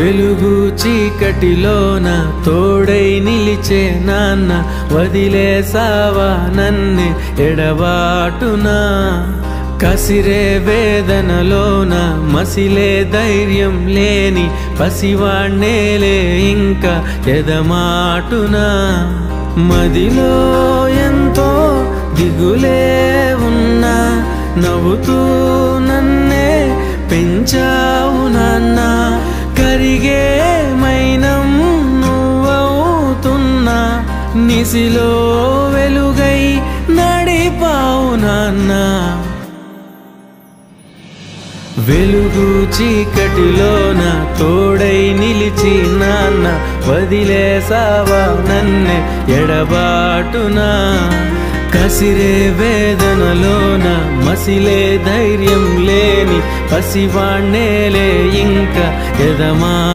వెలుగు చీకటిలోన తోడై నిలిచే నాన్న వదిలేసావా నన్నే ఎడబాటునా కసిరే వేదనలోన మసిలే ధైర్యం లేని పసివాణ్ణేలే ఇంకా ఎదమాటునా మదిలో ఎంతో దిగులే ఉన్నా నవ్వుతూ నన్నే పెంచావు నాన్న కరిగే మైనం నువ్వవుతున్నా నిసిలో వెలుగై నడిపావు నాన్న వెలుగు చీకటిలోన తోడై నిలిచి నాన్న వదిలేసావా నన్నే ఎడబాటునా కసిరే వేదనలోన మసిలే ధైర్యం లేని పసివాణ్ణేలే ఇంకా ఎదమా